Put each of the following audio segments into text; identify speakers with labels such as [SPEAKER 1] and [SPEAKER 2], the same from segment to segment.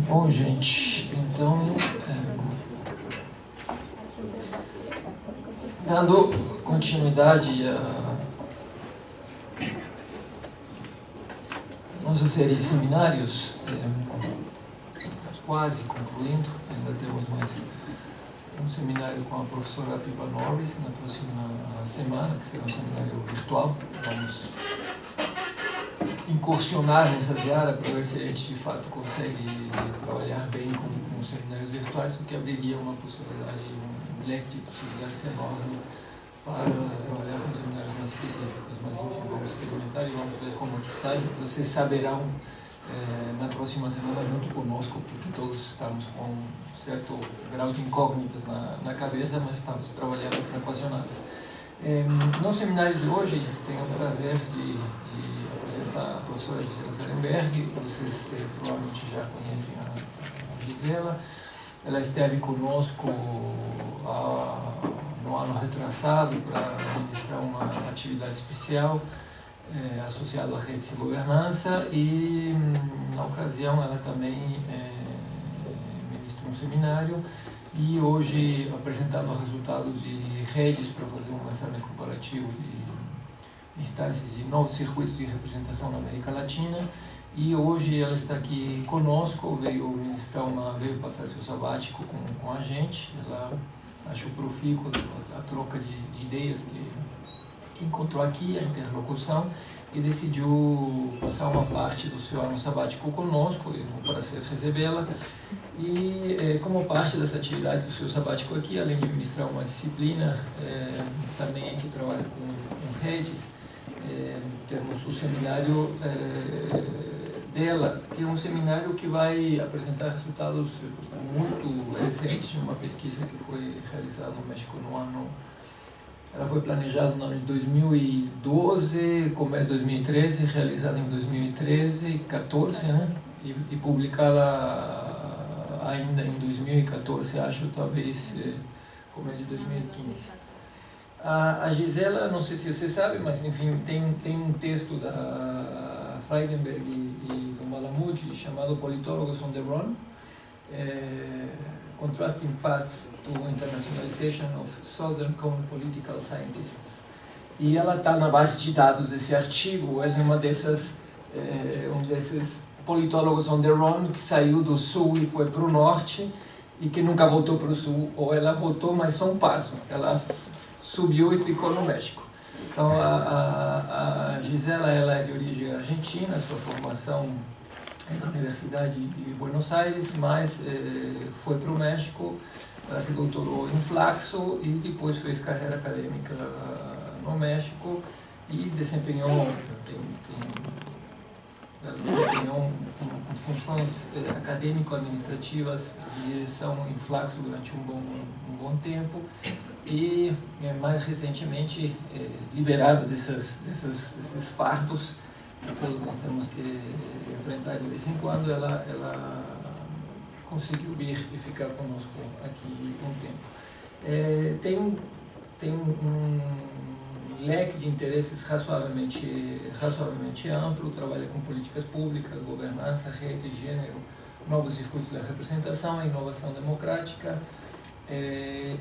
[SPEAKER 1] Bom, gente, então, dando continuidade à nossa série de seminários, estamos quase concluindo, ainda temos mais um seminário com a professora Pippa Norris na próxima semana, que será um seminário virtual. Vamos incursionar nessa área para ver se a gente de fato consegue trabalhar bem com seminários virtuais, porque abriria uma possibilidade, um leque de possibilidades enorme para trabalhar com seminários mais específicos. Mas enfim, vamos experimentar e vamos ver como que sai. Vocês saberão na próxima semana junto conosco, porque todos estamos com um certo grau de incógnitas na cabeça, mas estamos trabalhando para equacioná-las. No seminário de hoje, tenho o prazer de apresentar a professora Gisela Sarenberg. Vocês provavelmente já conhecem a Gisela. Ela esteve conosco no ano retrasado para ministrar uma atividade especial associada à rede de governança e, na ocasião, ela também ministrou um seminário e hoje apresentando os resultados de redes para fazer um exame comparativo de instâncias de novos circuitos de representação na América Latina. E hoje ela está aqui conosco, veio passar seu sabático com a gente. Ela achou profícuo a troca de ideias que encontrou aqui, a interlocução, e decidiu passar uma parte do seu ano sabático conosco. É um prazer recebê-la. E como parte dessa atividade do seu sabático aqui, além de ministrar uma disciplina, também que trabalha com redes, temos o seminário dela, que é um seminário que vai apresentar resultados muito recentes de uma pesquisa que foi realizada no México no ano. Ela foi planejada no ano de 2012, começo de 2013, realizada em 2013, 14, né? E publicada ainda em 2014, acho, talvez começo de 2015. A Gisela, não sei se você sabe, mas enfim, tem um texto da Freidenberg e do Malamud chamado Politólogos on the Run, Contrasting Paths to Internationalization of Southern Common Political Scientists. E ela está na base de dados desse artigo. Ela é um desses politólogos on the run que saiu do sul e foi para o norte e que nunca voltou para o sul, ou ela voltou, mas só um passo. Ela subiu e ficou no México. Então a Gisela, ela é de origem argentina, sua formação é na Universidade de Buenos Aires, mas foi para o México. Ela se doutorou em Flaxo e depois fez carreira acadêmica no México e desempenhou funções acadêmico-administrativas de direção em Flaxo durante um bom tempo e, mais recentemente, liberada desses fardos que todos nós temos que enfrentar de vez em quando, ela conseguiu vir e ficar conosco aqui um tempo. Tem um leque de interesses razoavelmente amplo, trabalha com políticas públicas, governança, rede, gênero, novos circuitos da representação, inovação democrática,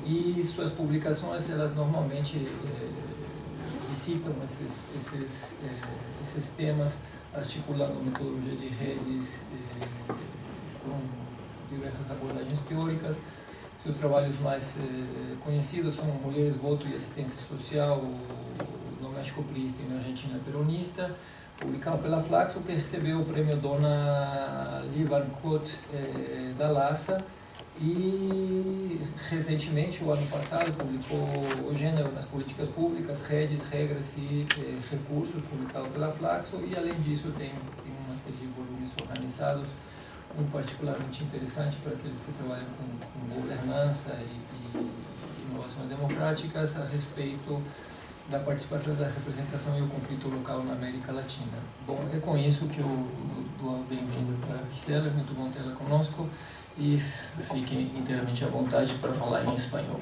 [SPEAKER 1] e suas publicações, elas normalmente visitam esses temas, articulando metodologia de redes com diversas abordagens teóricas. Seus trabalhos mais conhecidos são Mulheres, Voto e Assistência Social no México Priista e na Argentina Peronista, publicado pela Flaxo, que recebeu o prêmio Dona Livankot da LASA, e recentemente, o ano passado, publicou O Gênero nas Políticas Públicas, Redes, Regras e Recursos, publicado pela Flaxo, e além disso tem uma série de volumes organizados, um particularmente interessante para aqueles que trabalham com governança e inovações democráticas a respeito da participação da representação e o conflito local na América Latina. Bom, é com isso que eu dou a bem-vinda para a Gisela, é muito bom tê-la conosco e fiquem inteiramente à vontade para falar em espanhol.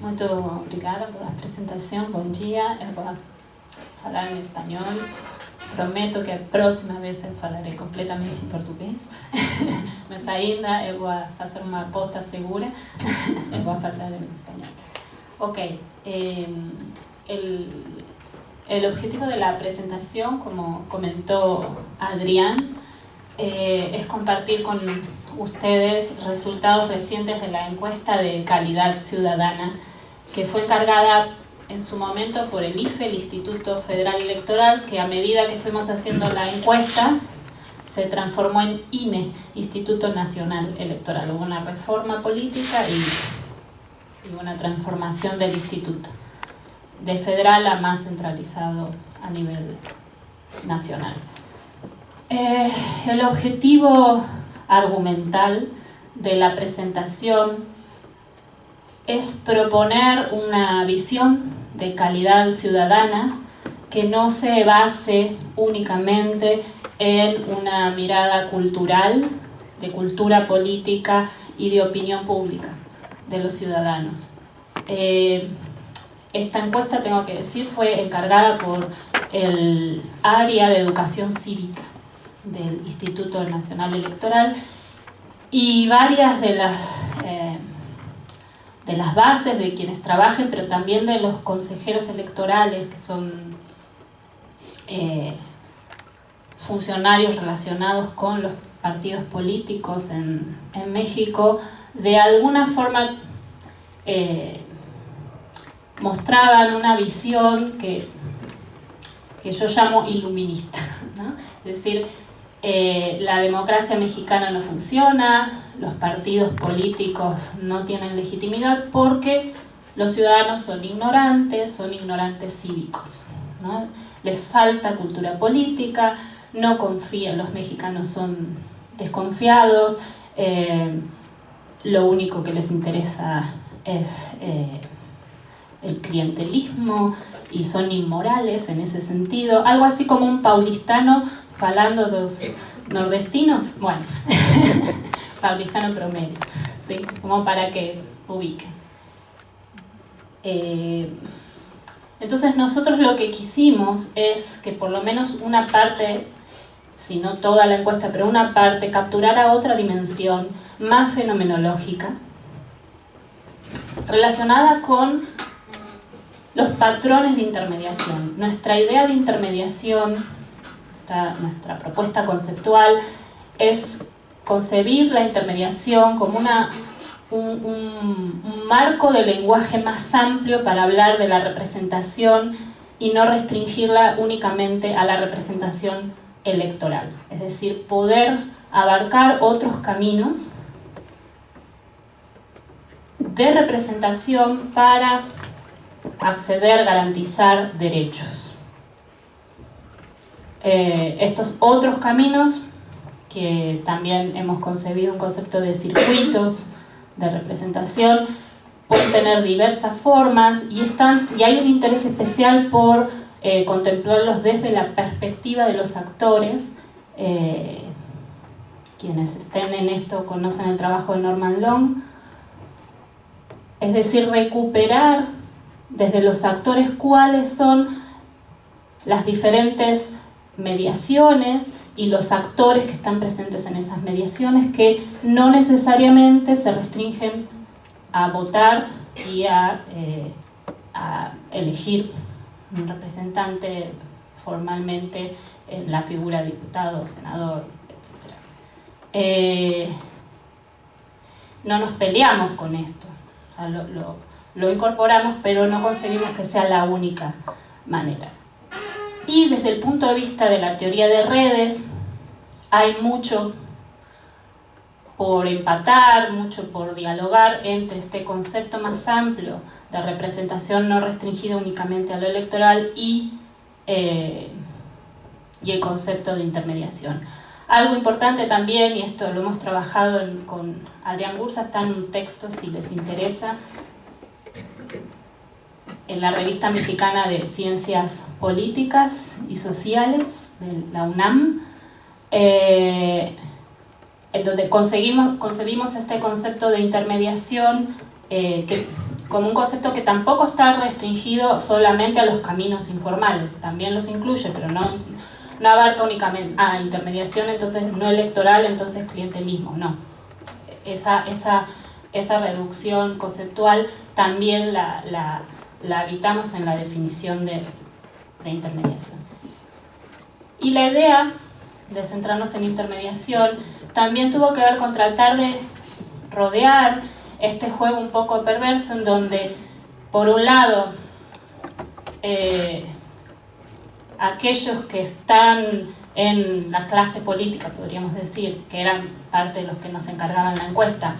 [SPEAKER 2] Muito obrigada pela apresentação, bom dia, eu vou falar em espanhol. prometo que a próxima vez eu falarei completamente em português, mas ainda eu vou fazer uma aposta segura, eu vou falar em espanhol. Ok, el objetivo de la presentación, como comentó Adrián, es compartir con ustedes resultados recientes de la encuesta de calidad ciudadana que fue encargada en su momento por el IFE, el Instituto Federal Electoral, que a medida que fuimos haciendo la encuesta se transformó en INE, Instituto Nacional Electoral. Hubo una reforma política y una transformación del instituto, de federal a más centralizado a nivel nacional. El objetivo argumental de la presentación es proponer una visión de calidad ciudadana que no se base únicamente en una mirada cultural, de cultura política y de opinión pública de los ciudadanos. Esta encuesta, tengo que decir, fue encargada por el área de educación cívica del Instituto Nacional Electoral y varias de las bases de quienes trabajen, pero también de los consejeros electorales, que son funcionarios relacionados con los partidos políticos en México, de alguna forma mostraban una visión que yo llamo iluminista, ¿no? Es decir, la democracia mexicana no funciona, los partidos políticos no tienen legitimidad porque los ciudadanos son ignorantes cívicos, ¿no? Les falta cultura política, no confían, los mexicanos son desconfiados, lo único que les interesa es el clientelismo y son inmorales en ese sentido, algo así como un paulistano falando los nordestinos, bueno, paulistano promedio, ¿sí? Como para que ubiquen. Entonces nosotros lo que quisimos es que por lo menos una parte, si no toda la encuesta, pero una parte, capturara otra dimensión más fenomenológica relacionada con los patrones de intermediación. Nuestra idea de intermediación, nuestra propuesta conceptual, es concebir la intermediación como un marco de lenguaje más amplio para hablar de la representación y no restringirla únicamente a la representación electoral. Es decir, poder abarcar otros caminos de representación para acceder, garantizar derechos. Estos otros caminos, que también hemos concebido un concepto de circuitos de representación, pueden tener diversas formas y hay un interés especial por contemplarlos desde la perspectiva de los actores. Quienes estén en esto conocen el trabajo de Norman Long, es decir, recuperar desde los actores cuáles son las diferentes mediaciones y los actores que están presentes en esas mediaciones, que no necesariamente se restringen a votar y a elegir un representante formalmente en la figura de diputado, senador, etc. No nos peleamos con esto, o sea, lo incorporamos, pero no concebimos que sea la única manera. Y desde el punto de vista de la teoría de redes, hay mucho por empatar, mucho por dialogar entre este concepto más amplio de representación no restringida únicamente a lo electoral y el concepto de intermediación. Algo importante también, y esto lo hemos trabajado con Adrián Bursa, está en un texto si les interesa, en la Revista Mexicana de Ciencias Políticas y Sociales de la UNAM, en donde concebimos este concepto de intermediación como un concepto que tampoco está restringido solamente a los caminos informales, también los incluye, pero no abarca únicamente intermediación, entonces no electoral, entonces clientelismo, no. Esa reducción conceptual también la habitamos en la definición de intermediación. Y la idea de centrarnos en intermediación también tuvo que ver con tratar de rodear este juego un poco perverso en donde, por un lado, aquellos que están en la clase política, podríamos decir, que eran parte de los que nos encargaban la encuesta,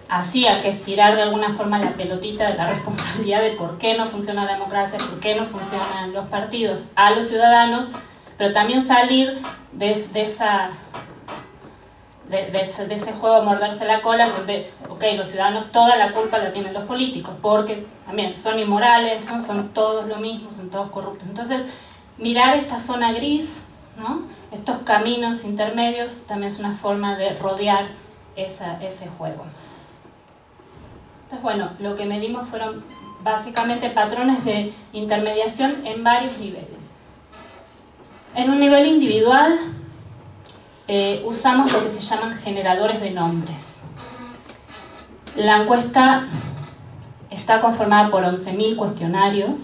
[SPEAKER 2] hacía que estirar de alguna forma la pelotita de la responsabilidad de por qué no funciona la democracia, por qué no funcionan los partidos a los ciudadanos, pero también salir de ese juego de morderse la cola, donde, ok, los ciudadanos toda la culpa la tienen los políticos, porque también son inmorales, ¿no? Son todos lo mismo, son todos corruptos. Entonces, mirar esta zona gris, ¿no? Estos caminos intermedios, también es una forma de rodear ese juego. Entonces, bueno, lo que medimos fueron básicamente patrones de intermediación en varios niveles. En un nivel individual, usamos lo que se llaman generadores de nombres. La encuesta está conformada por 11.000 cuestionarios,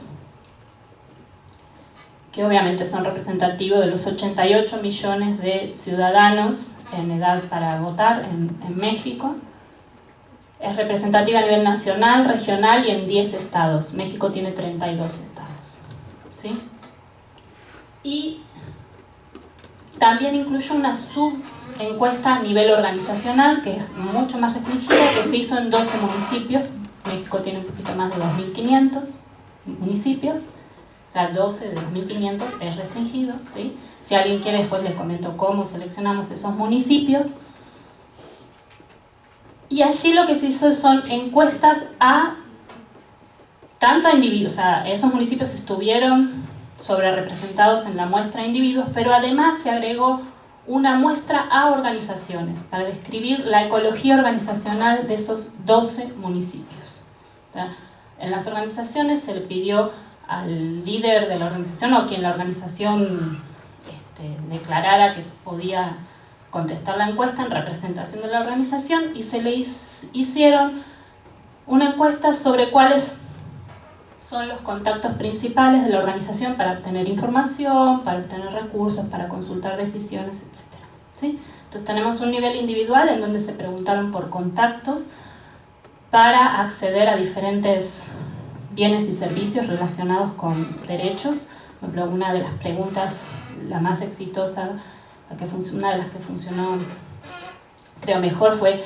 [SPEAKER 2] que obviamente son representativos de los 88 millones de ciudadanos en edad para votar en México. Es representativa a nivel nacional, regional y en 10 estados. México tiene 32 estados. ¿Sí? Y también incluye una subencuesta a nivel organizacional, que es mucho más restringida, que se hizo en 12 municipios. México tiene un poquito más de 2.500 municipios. O sea, 12 de 2.500 es restringido, ¿sí? Si alguien quiere, después les comento cómo seleccionamos esos municipios. Y allí lo que se hizo son encuestas tanto a individuos, o sea, esos municipios estuvieron sobre representados en la muestra de individuos, pero además se agregó una muestra a organizaciones para describir la ecología organizacional de esos 12 municipios. En las organizaciones se le pidió al líder de la organización o quien la organización declarara que podía contestar la encuesta en representación de la organización, y se le hicieron una encuesta sobre cuáles son los contactos principales de la organización para obtener información, para obtener recursos, para consultar decisiones, etc. ¿Sí? Entonces tenemos un nivel individual en donde se preguntaron por contactos para acceder a diferentes bienes y servicios relacionados con derechos. Por ejemplo, una de las preguntas, la más exitosa, una de las que funcionó, creo mejor, fue: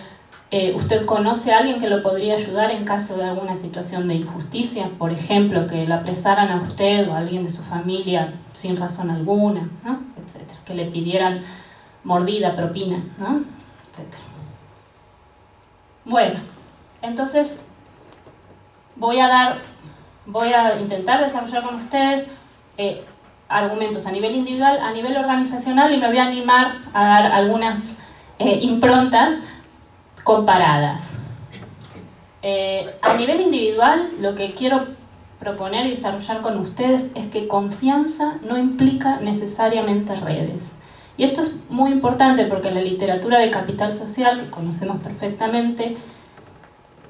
[SPEAKER 2] ¿usted conoce a alguien que lo podría ayudar en caso de alguna situación de injusticia? Por ejemplo, que lo apresaran a usted o a alguien de su familia sin razón alguna, ¿no? Etcétera. Que le pidieran mordida, propina, ¿no? Etcétera. Bueno, entonces voy a intentar desarrollar con ustedes argumentos a nivel individual, a nivel organizacional, y me voy a animar a dar algunas improntas comparadas. A nivel individual, lo que quiero proponer y desarrollar con ustedes es que confianza no implica necesariamente redes. Y esto es muy importante porque la literatura de capital social, que conocemos perfectamente,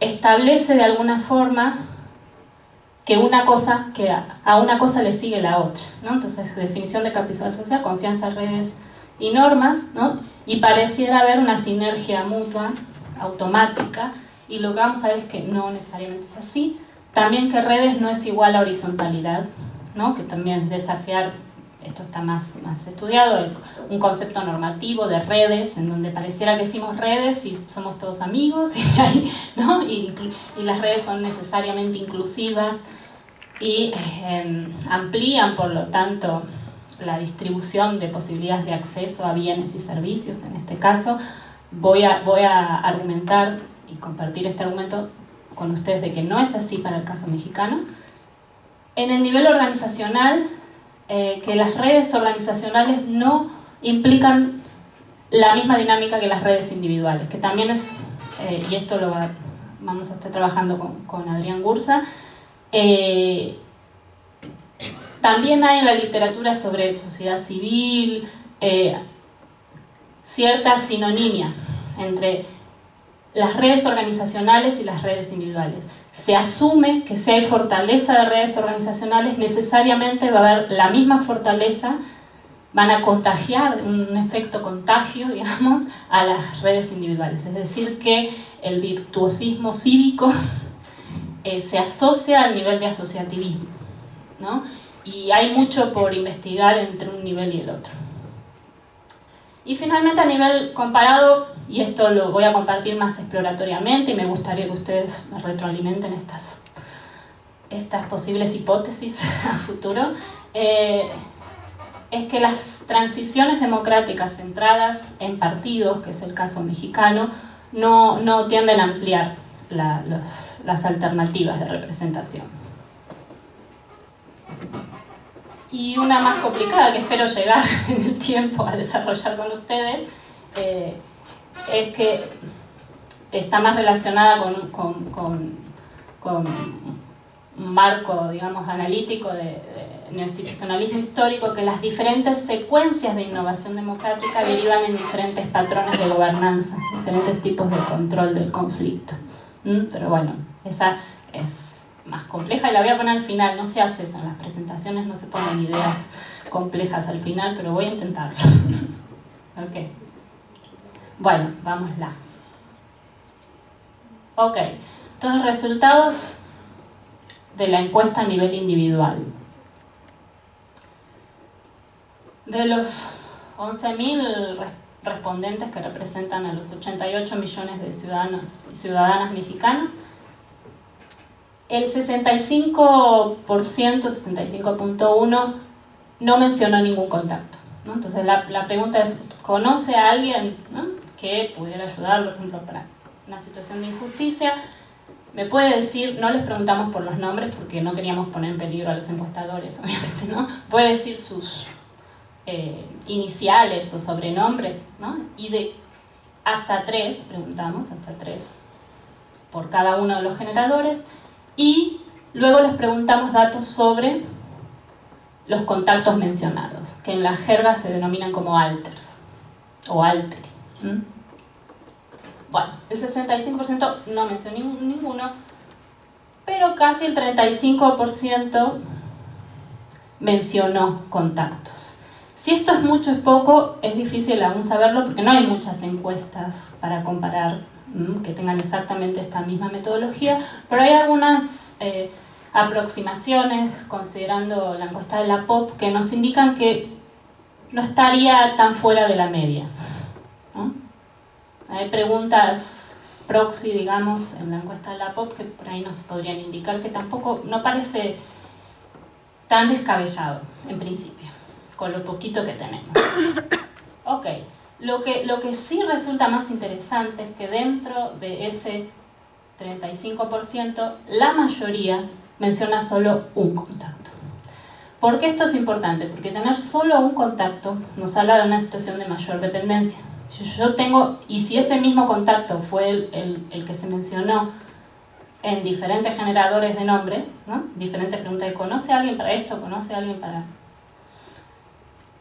[SPEAKER 2] establece de alguna forma que a una cosa le sigue la otra, ¿no? Entonces, definición de capital social, confianza, redes y normas, ¿no? Y pareciera haber una sinergia mutua, automática, y lo que vamos a ver es que no necesariamente es así. También que redes no es igual a horizontalidad, ¿no? Que también desafiar, esto está más estudiado, un concepto normativo de redes, en donde pareciera que decimos redes y somos todos amigos, ¿no? Y las redes son necesariamente inclusivas y amplían, por lo tanto, la distribución de posibilidades de acceso a bienes y servicios. En este caso, voy a argumentar y compartir este argumento con ustedes de que no es así para el caso mexicano. En el nivel organizacional, que las redes organizacionales no implican la misma dinámica que las redes individuales, que también es, y esto vamos a estar trabajando con Adrián Gursa, También hay en la literatura sobre sociedad civil cierta sinonimia entre las redes organizacionales y las redes individuales. Se asume que si hay fortaleza de redes organizacionales, necesariamente va a haber la misma fortaleza, van a contagiar, un efecto contagio, digamos, a las redes individuales. Es decir, que el virtuosismo cívico se asocia al nivel de asociativismo, ¿no? Y hay mucho por investigar entre un nivel y el otro. Y finalmente, a nivel comparado, y esto lo voy a compartir más exploratoriamente y me gustaría que ustedes me retroalimenten estas posibles hipótesis a futuro, es que las transiciones democráticas centradas en partidos, que es el caso mexicano, no tienden a ampliar las alternativas de representación. Y una más complicada, que espero llegar en el tiempo a desarrollar con ustedes, es que está más relacionada con un marco, digamos, analítico de neoinstitucionalismo histórico, que las diferentes secuencias de innovación democrática derivan en diferentes patrones de gobernanza, diferentes tipos de control del conflicto. Pero bueno, esa es más compleja y la voy a poner al final. No se hace eso en las presentaciones, no se ponen ideas complejas al final, pero voy a intentarlo. Ok. Bueno, vámosla. Ok, entonces resultados de la encuesta a nivel individual. De los 11.000 respondentes que representan a los 88 millones de ciudadanos y ciudadanas mexicanos, el 65%, 65.1%, no mencionó ningún contacto, ¿no? Entonces la pregunta es, ¿conoce a alguien, ¿no?, que pudiera ayudarlo, por ejemplo, para una situación de injusticia? Me puede decir, no les preguntamos por los nombres porque no queríamos poner en peligro a los encuestadores, obviamente, ¿no? Puede decir sus iniciales o sobrenombres, ¿no? Y de hasta 3, preguntamos, hasta 3 por cada uno de los generadores, y luego les preguntamos datos sobre los contactos mencionados, que en la jerga se denominan como alters o alteri. Bueno, el 65% no mencionó ninguno, pero casi el 35% mencionó contactos. Si esto es mucho o es poco, es difícil aún saberlo porque no hay muchas encuestas para comparar que tengan exactamente esta misma metodología, pero hay algunas aproximaciones, considerando la encuesta de la POP, que nos indican que no estaría tan fuera de la media, ¿no? Hay preguntas proxy, digamos, en la encuesta de la POP que por ahí nos podrían indicar que tampoco, no parece tan descabellado, en principio, con lo poquito que tenemos. Ok, lo que sí resulta más interesante es que dentro de ese 35%, la mayoría menciona solo un contacto. ¿Por qué esto es importante? Porque tener solo un contacto nos habla de una situación de mayor dependencia. Si yo tengo, y si ese mismo contacto fue el que se mencionó en diferentes generadores de nombres, ¿no?, diferentes preguntas de ¿conoce a alguien para esto? ¿Conoce a alguien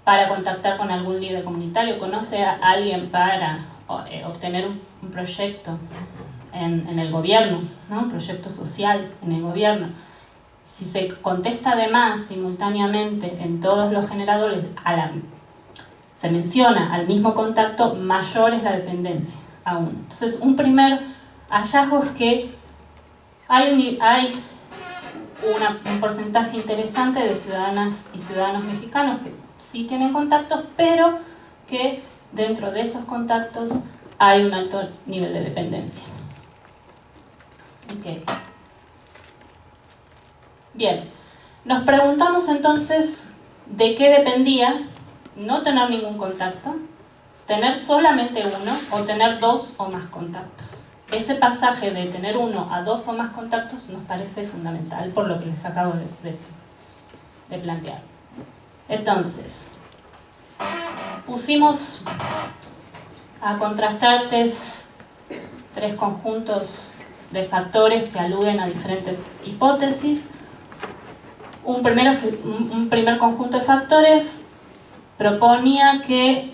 [SPEAKER 2] para contactar con algún líder comunitario? ¿Conoce a alguien para obtener un proyecto en el gobierno, ¿no?, un proyecto social en el gobierno? Si se contesta además simultáneamente en todos los generadores, se menciona al mismo contacto, mayor es la dependencia aún. Entonces, un primer hallazgo es que hay un porcentaje interesante de ciudadanas y ciudadanos mexicanos que sí tienen contactos, pero que dentro de esos contactos hay un alto nivel de dependencia. Okay. Bien, nos preguntamos entonces de qué dependía no tener ningún contacto, tener solamente uno o tener 2 o más contactos. Ese pasaje de tener 1 a 2 o más contactos nos parece fundamental por lo que les acabo de plantear. Entonces, pusimos a contrastar tres conjuntos de factores que aluden a diferentes hipótesis. Un primer conjunto de factores proponía que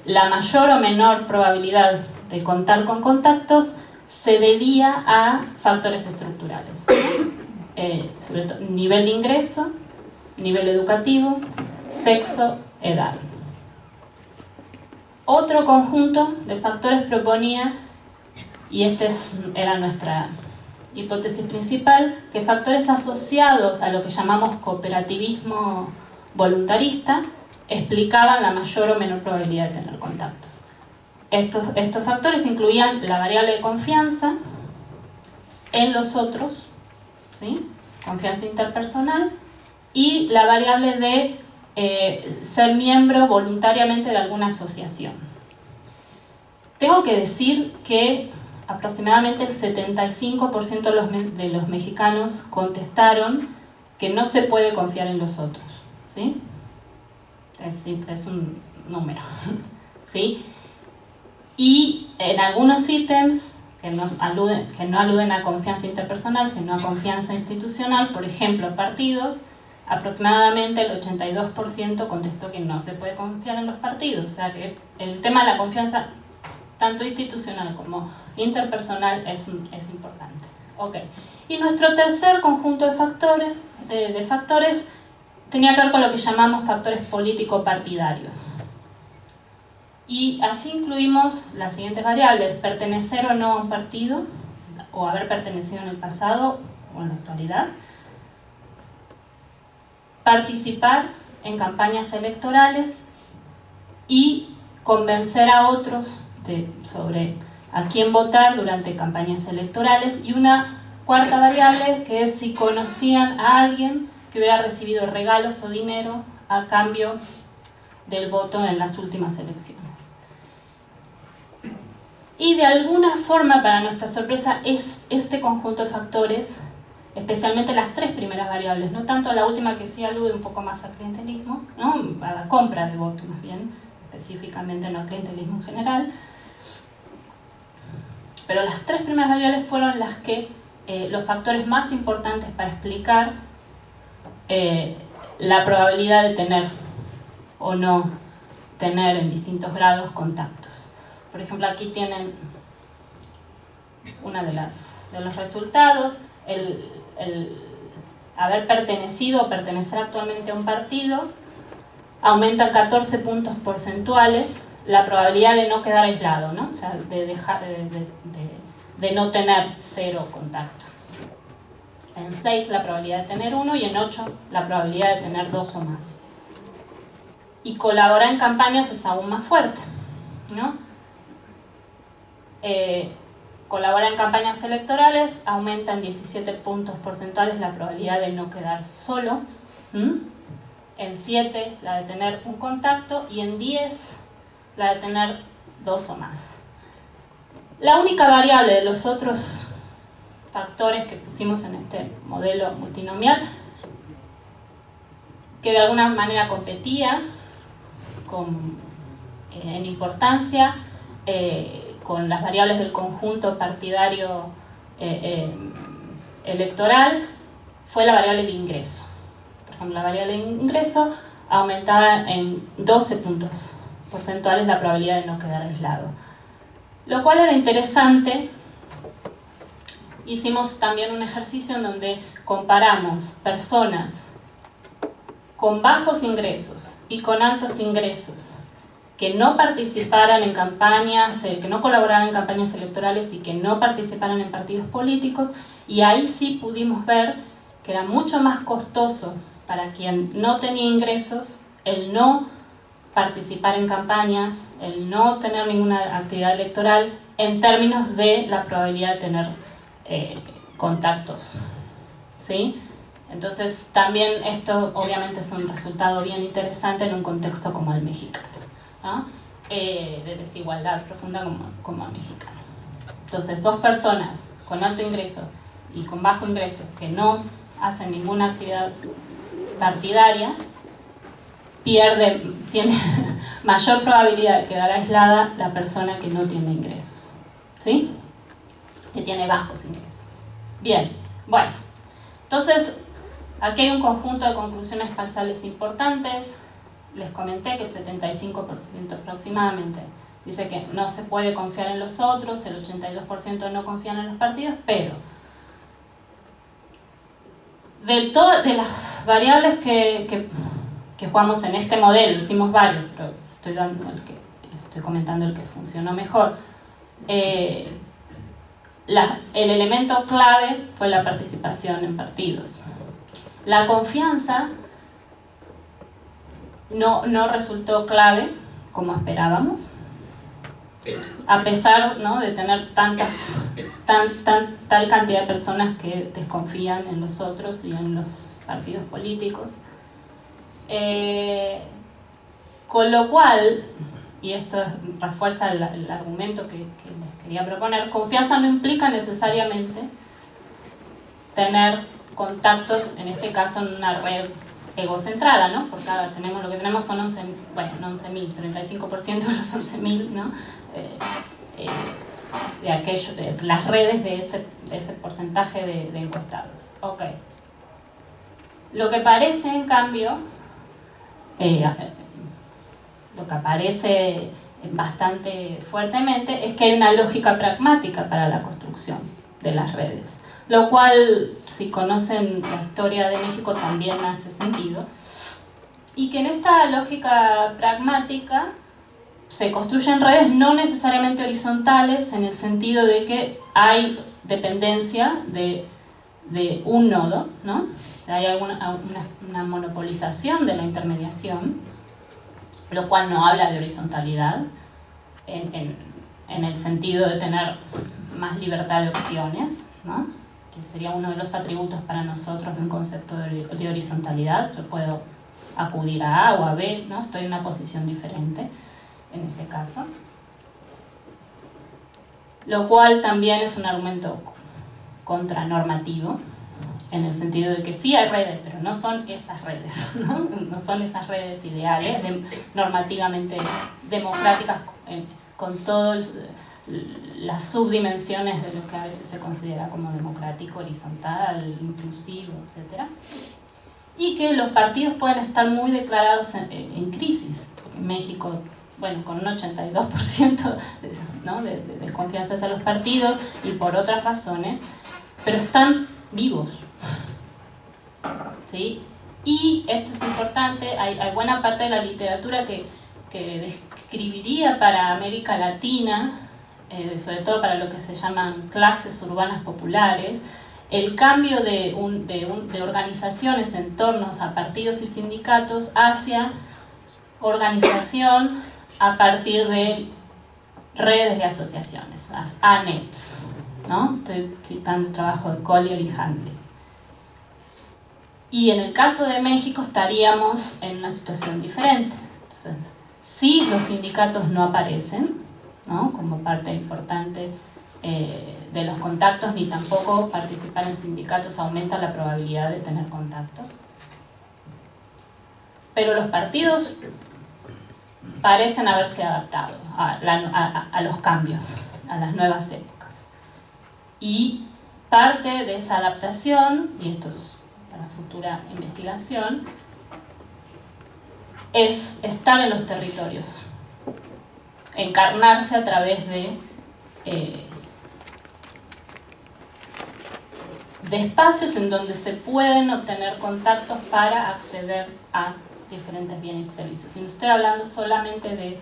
[SPEAKER 2] la mayor o menor probabilidad de contar con contactos se debía a factores estructurales, sobre todo nivel de ingreso, nivel educativo, sexo, edad. Otro conjunto de factores proponía, y era nuestra hipótesis principal, que factores asociados a lo que llamamos cooperativismo voluntarista explicaban la mayor o menor probabilidad de tener contactos. Estos factores incluían la variable de confianza en los otros, ¿sí? Confianza interpersonal, y la variable de ser miembro voluntariamente de alguna asociación. Tengo que decir que aproximadamente el 75% de los mexicanos contestaron que no se puede confiar en los otros, ¿sí? Es un número, ¿sí? Y en algunos ítems que no aluden a confianza interpersonal, sino a confianza institucional, por ejemplo, partidos, aproximadamente el 82% contestó que no se puede confiar en los partidos. O sea que el tema de la confianza, tanto institucional como interpersonal, es importante. Okay. Y nuestro tercer conjunto de factores tenía que ver con lo que llamamos factores político-partidarios. Y allí incluimos las siguientes variables: pertenecer o no a un partido, o haber pertenecido en el pasado o en la actualidad, participar en campañas electorales y convencer a otros sobre a quién votar durante campañas electorales, y una cuarta variable que es si conocían a alguien que hubiera recibido regalos o dinero a cambio del voto en las últimas elecciones. Y de alguna forma, para nuestra sorpresa, este conjunto de factores, especialmente las tres primeras variables, no tanto la última que sí alude un poco más al clientelismo, ¿no? A la compra de voto más bien, específicamente no al clientelismo en general, pero las tres primeras variables fueron las que los factores más importantes para explicar la probabilidad de tener o no tener en distintos grados contactos. Por ejemplo, aquí tienen una de los resultados: el haber pertenecido o pertenecer actualmente a un partido aumenta 14 puntos porcentuales la probabilidad de no quedar aislado, ¿no? O sea, de no tener 0 contacto. En 6 la probabilidad de tener 1 y en 8 la probabilidad de tener 2 o más. Y colaborar en campañas es aún más fuerte, ¿no? Colaborar en campañas electorales aumenta en 17 puntos porcentuales la probabilidad de no quedar solo, en 7 la de tener un contacto y en 10 la de tener 2 o más. La única variable de los otros factores que pusimos en este modelo multinomial, que de alguna manera competía en importancia con las variables del conjunto partidario electoral, fue la variable de ingreso. Por ejemplo, la variable de ingreso aumentaba en 12 puntos porcentuales la probabilidad de no quedar aislado. Lo cual era interesante. Hicimos también un ejercicio en donde comparamos personas con bajos ingresos y con altos ingresos que no participaran en campañas, que no colaboraran en campañas electorales y que no participaran en partidos políticos, y ahí sí pudimos ver que era mucho más costoso para quien no tenía ingresos el no participar en campañas, el no tener ninguna actividad electoral en términos de la probabilidad de tener contactos, ¿sí? Entonces también esto obviamente es un resultado bien interesante en un contexto como el mexicano, ¿no? De desigualdad profunda como el mexicano. Entonces, dos personas con alto ingreso y con bajo ingreso que no hacen ninguna actividad partidaria tiene mayor probabilidad de quedar aislada la persona que no tiene ingresos, ¿sí? Que tiene bajos ingresos. Bien, bueno, entonces Aquí hay un conjunto de conclusiones parciales importantes. Les comenté que el 75% aproximadamente dice que no se puede confiar en los otros, el 82% no confían en los partidos, pero de las variables que jugamos en este modelo, hicimos varios, pero estoy comentando el que funcionó mejor. El elemento clave fue la participación en partidos. La confianza no resultó clave como esperábamos, a pesar, ¿no?, de tener tal cantidad de personas que desconfían en los otros y en los partidos políticos. Con lo cual, y esto refuerza el argumento que les quería proponer, confianza no implica necesariamente tener contactos, en este caso en una red egocentrada, ¿no? Porque lo que tenemos son 11.000, 35% de los 11.000, ¿no? De las redes de ese porcentaje de encuestados. Ok. Lo que parece, en cambio, lo que aparece bastante fuertemente es que hay una lógica pragmática para la construcción de las redes, lo cual, si conocen la historia de México, también hace sentido, y que en esta lógica pragmática se construyen redes no necesariamente horizontales, en el sentido de que hay dependencia de un nodo, ¿no? O sea, hay una monopolización de la intermediación, lo cual no habla de horizontalidad, en el sentido de tener más libertad de opciones, ¿no?, que sería uno de los atributos para nosotros de un concepto de horizontalidad. Yo puedo acudir a A o a B, ¿no? Estoy en una posición diferente en ese caso. Lo cual también es un argumento contranormativo, en el sentido de que sí hay redes, pero no son esas redes, ¿no? No son esas redes ideales, normativamente democráticas, con todas las subdimensiones de lo que a veces se considera como democrático, horizontal, inclusivo, etc. Y que los partidos pueden estar muy declarados en crisis. En México, bueno, con un 82%, ¿no?, de desconfianza hacia los partidos y por otras razones, pero están vivos, ¿sí? Y esto es importante, hay buena parte de la literatura que describiría para América Latina, sobre todo para lo que se llaman clases urbanas populares, el cambio de organizaciones en torno a partidos y sindicatos hacia organización a partir de redes de asociaciones, las ANETs, ¿no? Estoy citando el trabajo de Collier y Handley. Y en el caso de México estaríamos en una situación diferente. Entonces, si los sindicatos no aparecen, ¿no?, como parte importante de los contactos, ni tampoco participar en sindicatos aumenta la probabilidad de tener contactos. Pero los partidos parecen haberse adaptado a los cambios, a las nuevas épocas. Y parte de esa adaptación, y esto es para futura investigación, es estar en los territorios, encarnarse a través de espacios en donde se pueden obtener contactos para acceder a diferentes bienes y servicios. Y no estoy hablando solamente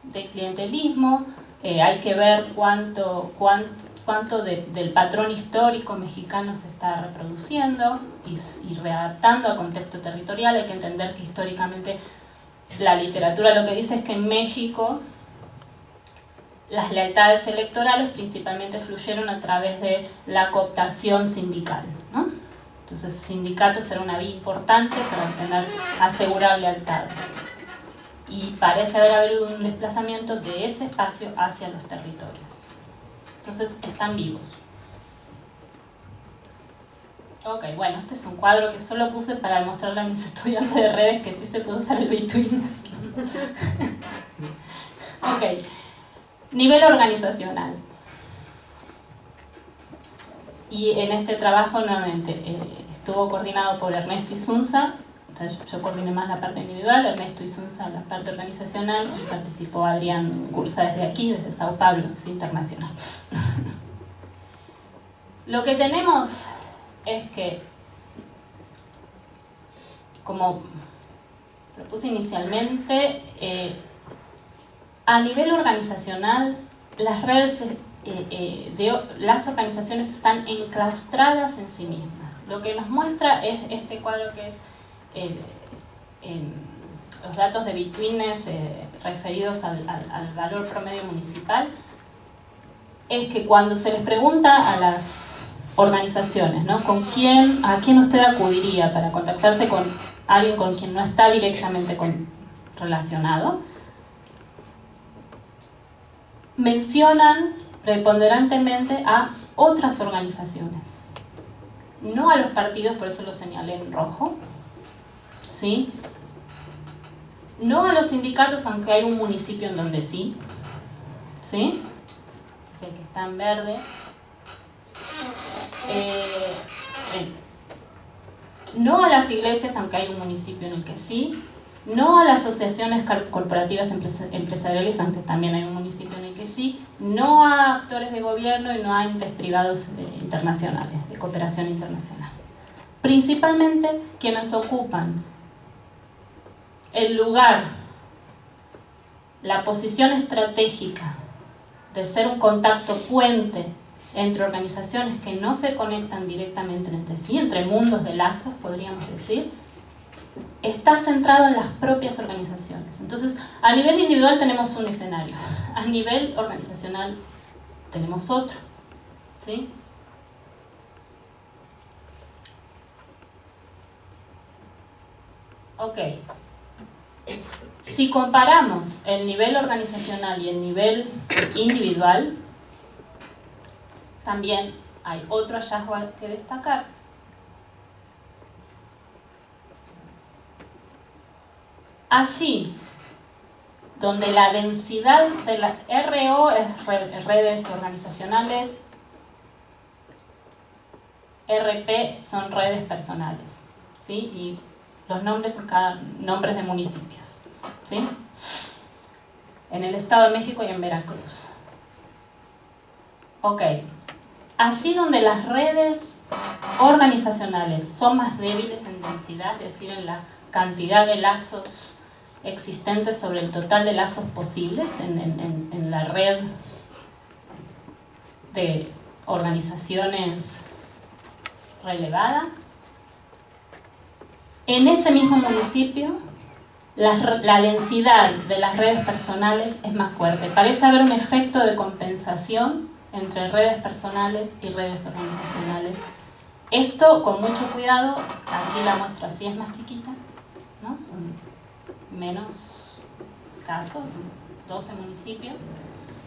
[SPEAKER 2] de clientelismo, hay que ver cuánto del patrón histórico mexicano se está reproduciendo y readaptando al contexto territorial. Hay que entender que históricamente la literatura lo que dice es que en México las lealtades electorales principalmente fluyeron a través de la cooptación sindical, ¿no? Entonces, sindicatos era una vía importante para asegurar lealtad. Y parece haber habido un desplazamiento de ese espacio hacia los territorios. Entonces, están vivos. Ok, bueno, este es un cuadro que solo puse para demostrarle a mis estudiantes de redes que sí se puede usar el between. Ok, nivel organizacional. Y en este trabajo nuevamente estuvo coordinado por Ernesto Isunza. Entonces yo coordiné más la parte individual, Ernesto Isunza la parte organizacional, y participó Adrián Cursa desde aquí, desde Sao Paulo, es internacional. Lo que tenemos es que, como propuse inicialmente, a nivel organizacional, las redes, las organizaciones están enclaustradas en sí mismas. Lo que nos muestra es este cuadro que es los datos de Bitwitness referidos al valor promedio municipal. Es que cuando se les pregunta a las organizaciones, ¿no?, ¿a quién usted acudiría para contactarse con alguien con quien no está directamente relacionado? Mencionan preponderantemente a otras organizaciones, no a los partidos, por eso lo señalé en rojo, ¿sí? No a los sindicatos, aunque hay un municipio en donde sí, ¿sí? Es el que está en verde. No a las iglesias, aunque hay un municipio en el que sí. No a las asociaciones corporativas empresariales, aunque también hay un municipio en el que sí. No a actores de gobierno y no a entes privados internacionales, de cooperación internacional. Principalmente quienes ocupan el lugar, la posición estratégica de ser un contacto puente entre organizaciones que no se conectan directamente entre sí, entre mundos de lazos, podríamos decir, está centrado en las propias organizaciones. Entonces, a nivel individual tenemos un escenario, a nivel organizacional tenemos otro, ¿sí? Ok. Si comparamos el nivel organizacional y el nivel individual, también hay otro hallazgo que destacar. Allí, donde la densidad de la RO es redes organizacionales, RP son redes personales, ¿sí? Y los nombres son nombres de municipios, ¿sí? En el Estado de México y en Veracruz. Ok. Allí donde las redes organizacionales son más débiles en densidad, es decir, en la cantidad de lazos existentes sobre el total de lazos posibles en la red de organizaciones relevada, en ese mismo municipio la densidad de las redes personales es más fuerte. Parece haber un efecto de compensación entre redes personales y redes organizacionales. Esto con mucho cuidado, aquí la muestra sí es más chiquita, ¿no? Son menos casos, 12 municipios.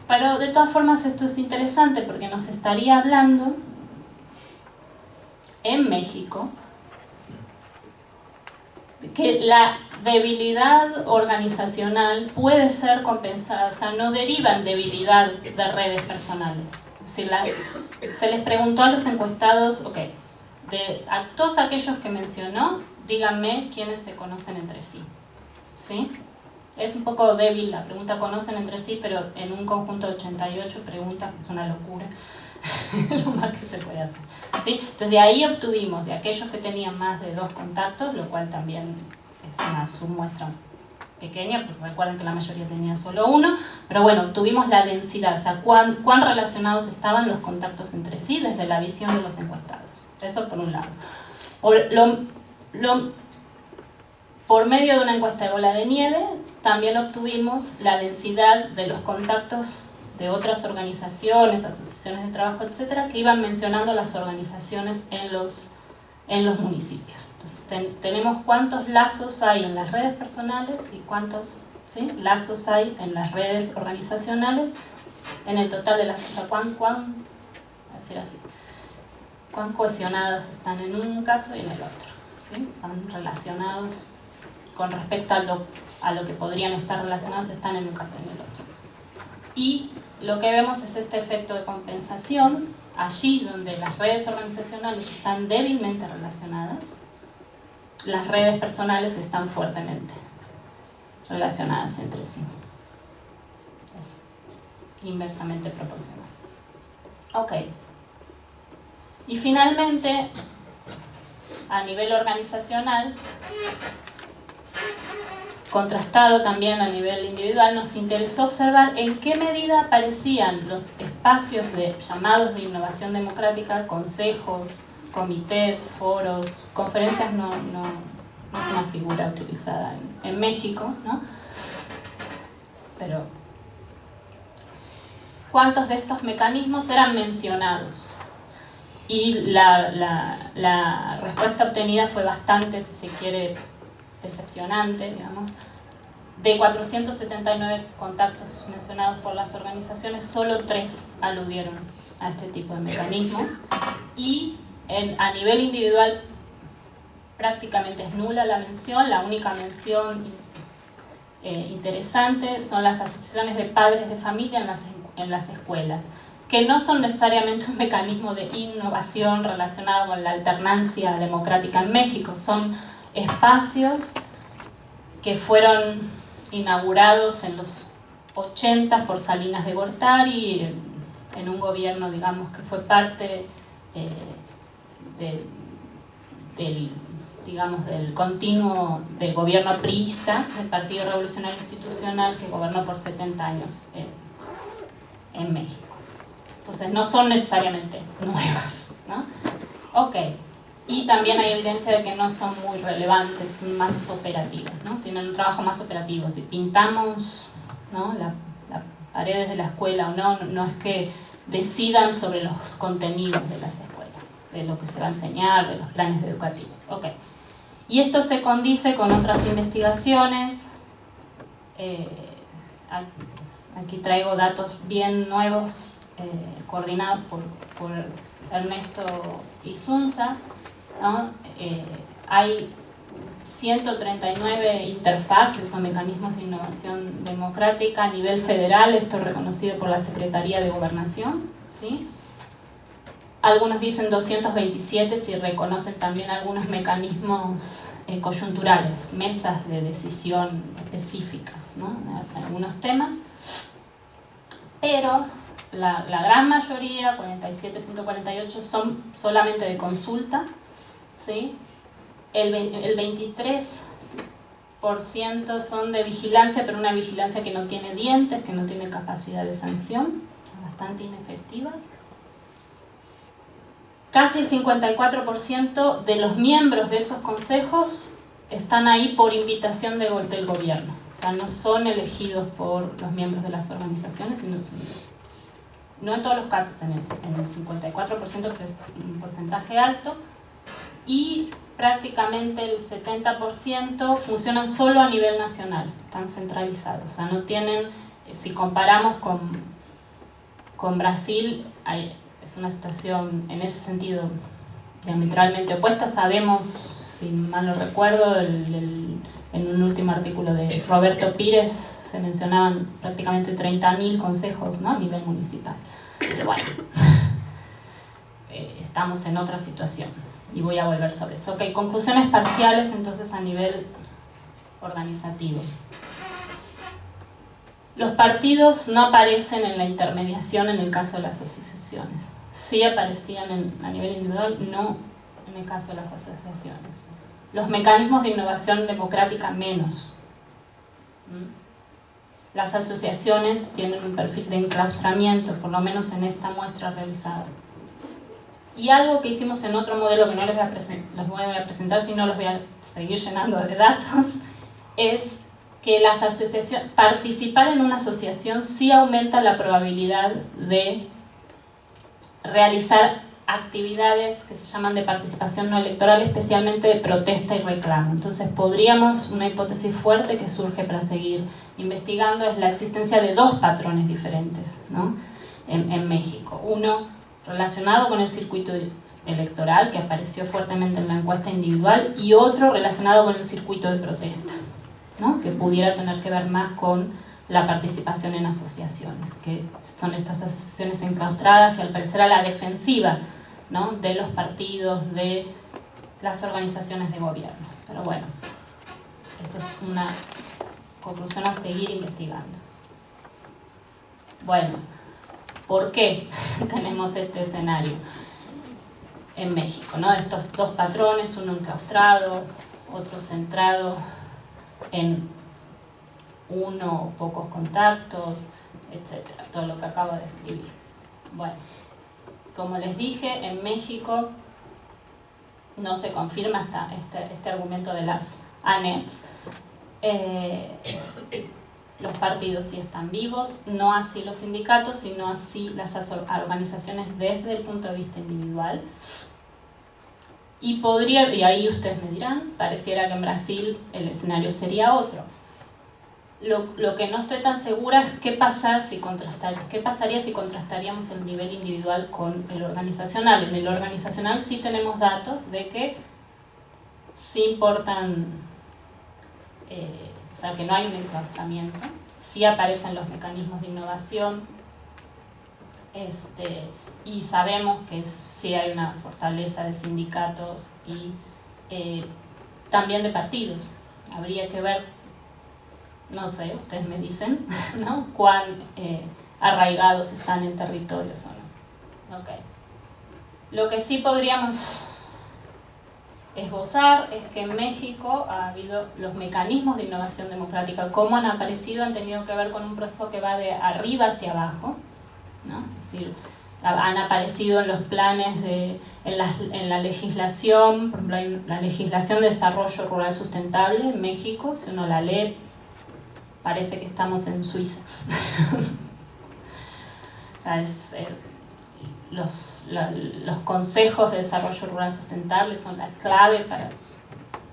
[SPEAKER 2] Pero de todas formas esto es interesante porque nos estaría hablando en México que la debilidad organizacional puede ser compensada, o sea, no deriva en debilidad de redes personales. Se les preguntó a los encuestados, ok, a todos aquellos que mencionó, díganme quiénes se conocen entre sí, ¿sí? Es un poco débil la pregunta conocen entre sí, pero en un conjunto de 88 preguntas, que es una locura, lo más que se puede hacer, ¿sí? Entonces de ahí obtuvimos de aquellos que tenían más de 2 contactos, lo cual también es una submuestra pequeña, porque recuerden que la mayoría tenía solo 1, pero bueno, obtuvimos la densidad, o sea, cuán relacionados estaban los contactos entre sí desde la visión de los encuestados. Eso por un lado. Por medio de una encuesta de bola de nieve, también obtuvimos la densidad de los contactos de otras organizaciones, asociaciones de trabajo, etcétera, que iban mencionando las organizaciones en los municipios. Entonces, tenemos cuántos lazos hay en las redes personales y cuántos, ¿sí?, lazos hay en las redes organizacionales en el total de las... O sea, cuán cohesionadas están en un caso y en el otro, ¿sí? Están relacionados con respecto a lo que podrían estar relacionados, están en un caso y en el otro. Y lo que vemos es este efecto de compensación, allí donde las redes organizacionales están débilmente relacionadas, las redes personales están fuertemente relacionadas entre sí. Es inversamente proporcional. Ok. Y finalmente, a nivel organizacional, contrastado también a nivel individual, nos interesó observar en qué medida aparecían los espacios llamados de innovación democrática, consejos, comités, foros, conferencias no es una figura utilizada en México, ¿no? Pero ¿cuántos de estos mecanismos eran mencionados? Y la respuesta obtenida fue bastante, si se quiere, decepcionante, digamos. De 479 contactos mencionados por las organizaciones, solo 3 aludieron a este tipo de mecanismos. Y a nivel individual prácticamente es nula la mención. La única mención interesante son las asociaciones de padres de familia en las escuelas, que no son necesariamente un mecanismo de innovación relacionado con la alternancia democrática en México. Son espacios que fueron inaugurados en los 80 por Salinas de Gortari, en un gobierno, digamos, que fue parte del continuo del gobierno priista, del Partido Revolucionario Institucional, que gobernó por 70 años en México. Entonces no son necesariamente nuevas, ¿no? Ok. Y también hay evidencia de que no son muy relevantes, más operativas, ¿no? Tienen un trabajo más operativo. Si pintamos, ¿no?, las paredes de la escuela o no es que decidan sobre los contenidos de las escuelas, de lo que se va a enseñar, de los planes educativos. Okay. Y esto se condice con otras investigaciones. Aquí traigo datos bien nuevos, coordinados por Ernesto Isunza, ¿no? Hay 139 interfaces o mecanismos de innovación democrática a nivel federal, esto reconocido por la Secretaría de Gobernación, ¿sí? Algunos dicen 227 si reconocen también algunos mecanismos coyunturales, mesas de decisión específicas, ¿no?, en algunos temas. Pero la gran mayoría, 47.48, son solamente de consulta, ¿sí? El 23% son de vigilancia, pero una vigilancia que no tiene dientes, que no tiene capacidad de sanción, bastante inefectiva. Casi el 54% de los miembros de esos consejos están ahí por invitación del gobierno. O sea, no son elegidos por los miembros de las organizaciones, sino no en todos los casos, en el 54%, que es un porcentaje alto, y prácticamente el 70% funcionan solo a nivel nacional, están centralizados. O sea, no tienen, si comparamos con Brasil, es una situación en ese sentido diametralmente opuesta. Sabemos, si mal no recuerdo, en un último artículo de Roberto Pires se mencionaban prácticamente 30.000 consejos, ¿no?, a nivel municipal. Pero bueno, estamos en otra situación y voy a volver sobre eso. Ok, conclusiones parciales entonces a nivel organizativo. Los partidos no aparecen en la intermediación en el caso de las asociaciones. Sí aparecían a nivel individual, no en el caso de las asociaciones. Los mecanismos de innovación democrática menos. Las asociaciones tienen un perfil de enclaustramiento, por lo menos en esta muestra realizada. Y algo que hicimos en otro modelo que no les voy a presentar, sino los voy a seguir llenando de datos, es que las asociaciones, participar en una asociación sí aumenta la probabilidad de realizar actividades que se llaman de participación no electoral, especialmente de protesta y reclamo. Entonces una hipótesis fuerte que surge para seguir investigando es la existencia de 2 patrones diferentes, ¿no?, en México. Uno relacionado con el circuito electoral, que apareció fuertemente en la encuesta individual, y otro relacionado con el circuito de protesta, ¿no?, que pudiera tener que ver más con la participación en asociaciones, que son estas asociaciones enclaustradas y al parecer a la defensiva, ¿no?, de los partidos, de las organizaciones de gobierno. Pero bueno, esto es una conclusión a seguir investigando. Bueno, ¿por qué tenemos este escenario en México, ¿no? Estos dos patrones, uno enclaustrado, otro centrado en uno o pocos contactos, etcétera, todo lo que acabo de escribir. Bueno, como les dije, en México no se confirma hasta este argumento de las ANETs. Los partidos sí están vivos, no así los sindicatos, sino así las organizaciones desde el punto de vista individual. Y ahí ustedes me dirán, pareciera que en Brasil el escenario sería otro. Lo que no estoy tan segura es qué pasaría si contrastaríamos el nivel individual con el organizacional. En el organizacional sí tenemos datos de que sí importan, o sea, que no hay un enclaustramiento, sí aparecen los mecanismos de innovación, y sabemos que sí hay una fortaleza de sindicatos y también de partidos. Habría que ver, no sé, ustedes me dicen, ¿no?, cuán arraigados están en territorios o no. Okay. Lo que sí podríamos esbozar es que en México ha habido los mecanismos de innovación democrática, cómo han aparecido, han tenido que ver con un proceso que va de arriba hacia abajo, ¿no? Es decir, han aparecido en los planes, en la legislación, por ejemplo, hay la legislación de desarrollo rural sustentable en México, si uno la lee, parece que estamos en Suiza. O sea, los consejos de desarrollo rural sustentable son la clave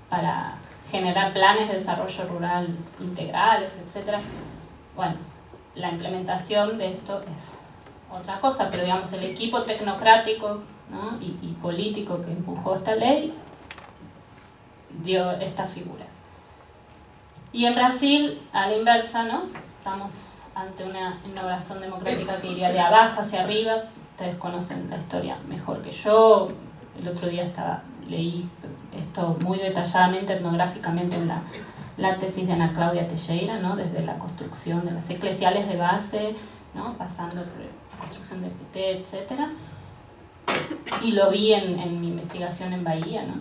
[SPEAKER 2] para generar planes de desarrollo rural integrales, etc. Bueno, la implementación de esto es otra cosa, pero digamos el equipo tecnocrático, ¿no?, y político que empujó esta ley dio estas figuras. Y en Brasil, a la inversa, ¿no?, estamos ante una innovación democrática que iría de abajo hacia arriba. Ustedes conocen la historia mejor que yo. El otro día leí esto muy detalladamente, etnográficamente, en la tesis de Ana Claudia Teixeira, ¿no?, desde la construcción de las eclesiales de base, ¿no?, pasando por la construcción de PT, etc. Y lo vi en mi investigación en Bahía, ¿no?,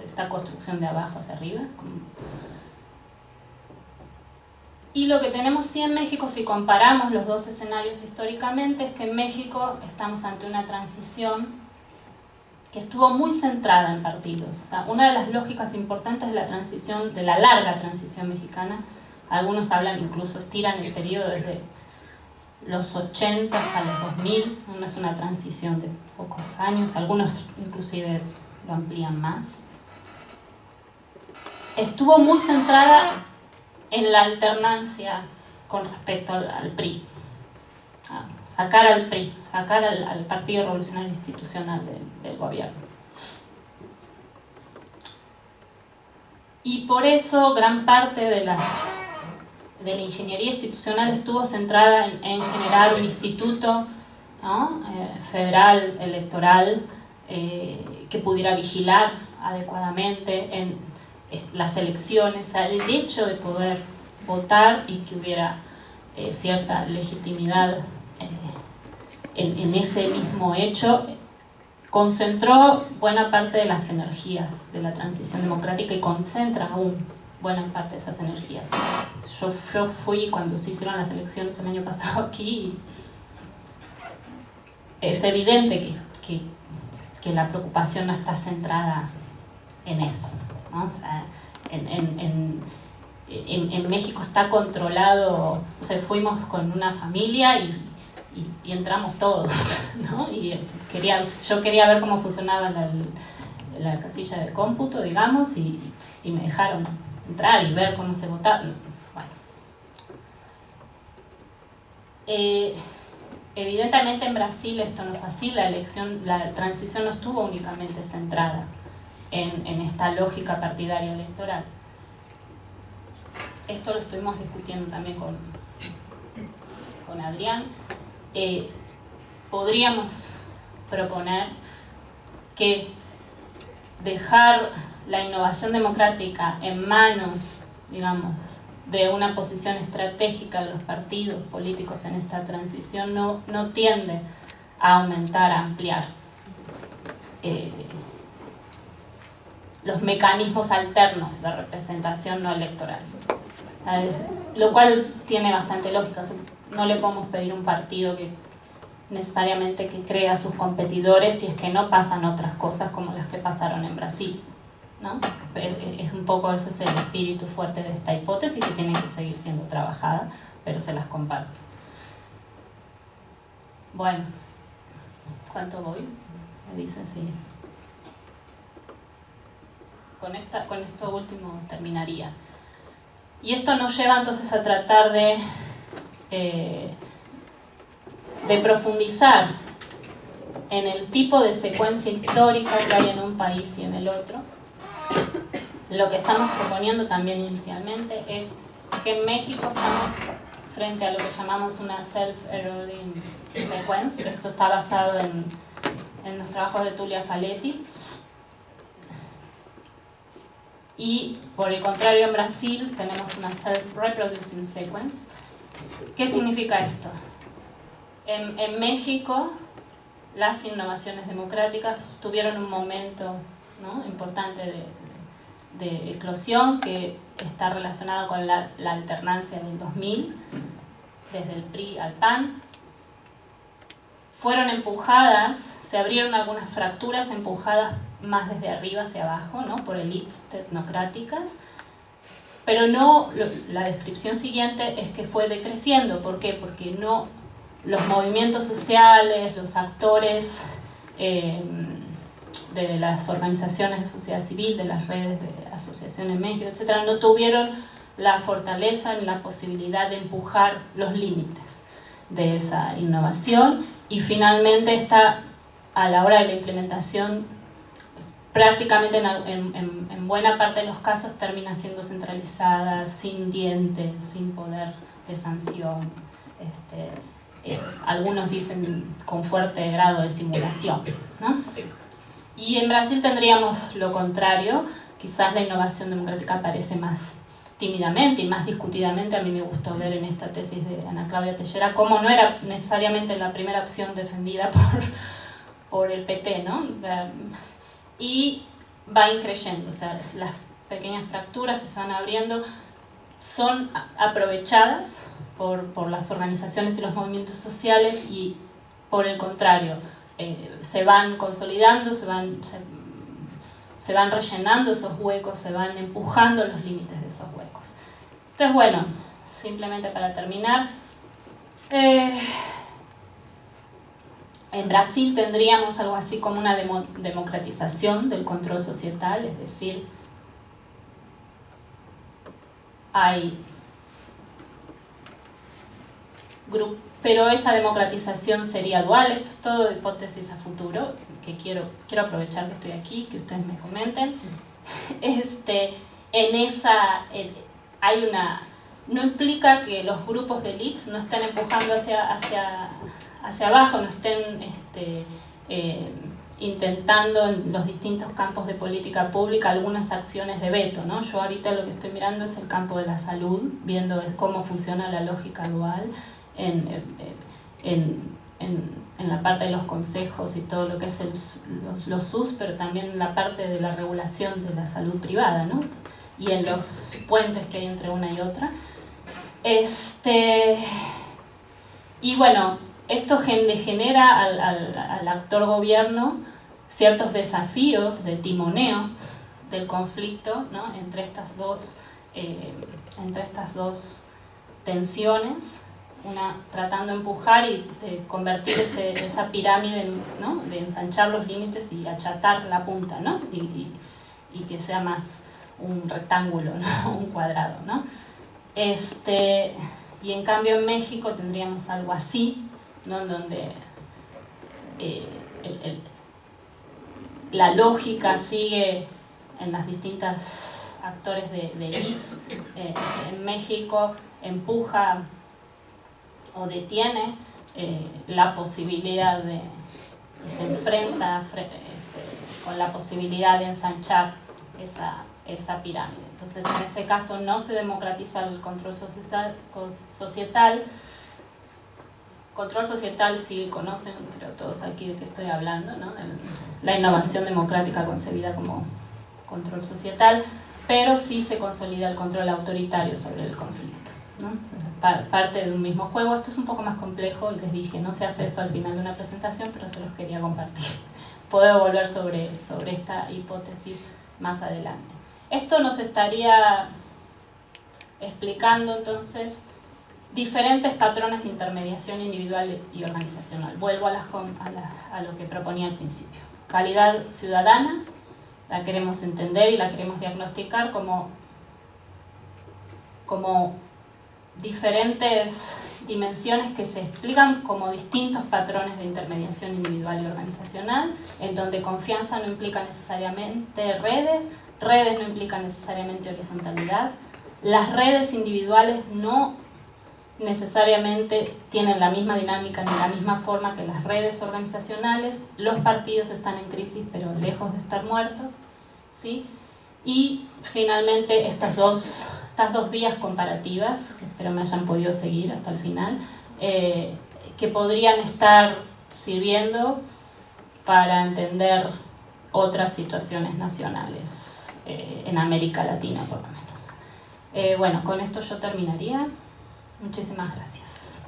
[SPEAKER 2] esta construcción de abajo hacia arriba. Y lo que tenemos sí en México, si comparamos los dos escenarios históricamente, es que en México estamos ante una transición que estuvo muy centrada en partidos. O sea, una de las lógicas importantes de la transición, de la larga transición mexicana, algunos hablan, incluso estiran el periodo desde los 80 hasta los 2000, no es una transición de pocos años, algunos inclusive lo amplían más. Estuvo muy centrada en la alternancia con respecto al PRI. Sacar al PRI, sacar al Partido Revolucionario Institucional del gobierno. Y por eso gran parte de la ingeniería institucional estuvo centrada en generar un instituto, ¿no?, federal, electoral, que pudiera vigilar adecuadamente en las elecciones, o sea, el hecho de poder votar y que hubiera cierta legitimidad en ese mismo hecho, concentró buena parte de las energías de la transición democrática y concentra aún buena parte de esas energías. Yo fui cuando se hicieron las elecciones el año pasado aquí, y es evidente que la preocupación no está centrada en eso, ¿no? O sea, en México está controlado, o sea, fuimos con una familia y entramos todos, ¿no? Y yo quería ver cómo funcionaba la casilla de cómputo, digamos, y me dejaron entrar y ver cómo se votaba. Bueno. Evidentemente en Brasil esto no fue así, la transición no estuvo únicamente centrada en esta lógica partidaria electoral. Esto lo estuvimos discutiendo también con con Adrián, podríamos proponer que dejar la innovación democrática en manos, digamos, de una posición estratégica de los partidos políticos en esta transición no tiende a aumentar, a ampliar los mecanismos alternos de representación no electoral. Lo cual tiene bastante lógica. No le podemos pedir a un partido que necesariamente que crea a sus competidores si es que no pasan otras cosas como las que pasaron en Brasil, ¿no? Es un poco ese es el espíritu fuerte de esta hipótesis que tiene que seguir siendo trabajada, pero se las comparto. Bueno, ¿cuánto voy? Me dicen sí. Con esto último terminaría. Y esto nos lleva entonces a tratar de profundizar en el tipo de secuencia histórica que hay en un país y en el otro. Lo que estamos proponiendo también inicialmente es que en México estamos frente a lo que llamamos una self-eroding sequence. Esto está basado en los trabajos de Tulia Faletti. Y por el contrario en Brasil tenemos una self-reproducing sequence. ¿Qué significa esto? En México las innovaciones democráticas tuvieron un momento, ¿no?, importante de eclosión que está relacionado con la alternancia del 2000, desde el PRI al PAN. Fueron empujadas, se abrieron algunas fracturas empujadas más desde arriba hacia abajo, ¿no?, por élites tecnocráticas, pero no, la descripción siguiente es que fue decreciendo. ¿Por qué? Porque no, los movimientos sociales, los actores de las organizaciones de sociedad civil, de las redes de asociación en México, etc., no tuvieron la fortaleza ni la posibilidad de empujar los límites de esa innovación, y finalmente está a la hora de la implementación prácticamente en buena parte de los casos termina siendo centralizada, sin dientes, sin poder de sanción, algunos dicen con fuerte grado de simulación, ¿no? Y en Brasil tendríamos lo contrario. Quizás la innovación democrática aparece más tímidamente y más discutidamente. A mí me gustó ver en esta tesis de Ana Claudia Teixeira cómo no era necesariamente la primera opción defendida por el PT, ¿no? Y va increyendo, o sea, las pequeñas fracturas que se van abriendo son aprovechadas por las organizaciones y los movimientos sociales, y por el contrario, se van consolidando, se van rellenando esos huecos, se van empujando los límites de esos huecos. Entonces, bueno, simplemente para terminar, en Brasil tendríamos algo así como una democratización del control societal, es decir, hay pero esa democratización sería dual. Esto es todo hipótesis a futuro, que quiero aprovechar que estoy aquí, que ustedes me comenten. No implica que los grupos de elites no estén empujando hacia abajo, no estén intentando en los distintos campos de política pública algunas acciones de veto, ¿no? Yo ahorita lo que estoy mirando es el campo de la salud, viendo cómo funciona la lógica dual en la parte de los consejos y todo lo que es los SUS, pero también en la parte de la regulación de la salud privada, ¿no? Y en los puentes que hay entre una y otra. Y bueno, esto le genera al actor gobierno ciertos desafíos de timoneo del conflicto, ¿no?, entre estas dos tensiones, una tratando de empujar y de convertir esa pirámide, ¿no?, de ensanchar los límites y achatar la punta, ¿no?, y que sea más un rectángulo, ¿no?, un cuadrado, ¿no? Y en cambio en México tendríamos algo así, ¿no?, donde la lógica sigue en las distintas actores de elites. En México empuja o detiene la posibilidad de, y se enfrenta con la posibilidad de ensanchar esa pirámide. Entonces, en ese caso no se democratiza el control societal. Control societal sí conocen, creo todos aquí de qué estoy hablando, ¿no? La innovación democrática concebida como control societal, pero sí se consolida el control autoritario sobre el conflicto, ¿no? Parte de un mismo juego. Esto es un poco más complejo, les dije, no se hace eso al final de una presentación, pero se los quería compartir. Puedo volver sobre esta hipótesis más adelante. Esto nos estaría explicando entonces diferentes patrones de intermediación individual y organizacional. Vuelvo a lo que proponía al principio. Calidad ciudadana, la queremos entender y la queremos diagnosticar como diferentes dimensiones que se explican como distintos patrones de intermediación individual y organizacional, en donde confianza no implica necesariamente redes no implican necesariamente horizontalidad, las redes individuales no necesariamente tienen la misma dinámica ni la misma forma que las redes organizacionales, los partidos están en crisis pero lejos de estar muertos, ¿sí? Y finalmente estas dos vías comparativas, que espero me hayan podido seguir hasta el final, que podrían estar sirviendo para entender otras situaciones nacionales en América Latina, por lo menos. Bueno, con esto yo terminaría. Muchísimas gracias.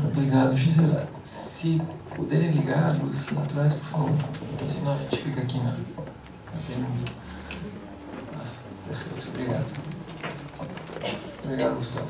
[SPEAKER 1] Obrigado, Gisela. Se puderem ligar a luz lá atrás, por favor. Senão a gente fica aqui na penumbra. Perfeito, obrigado. Obrigado, Gustavo.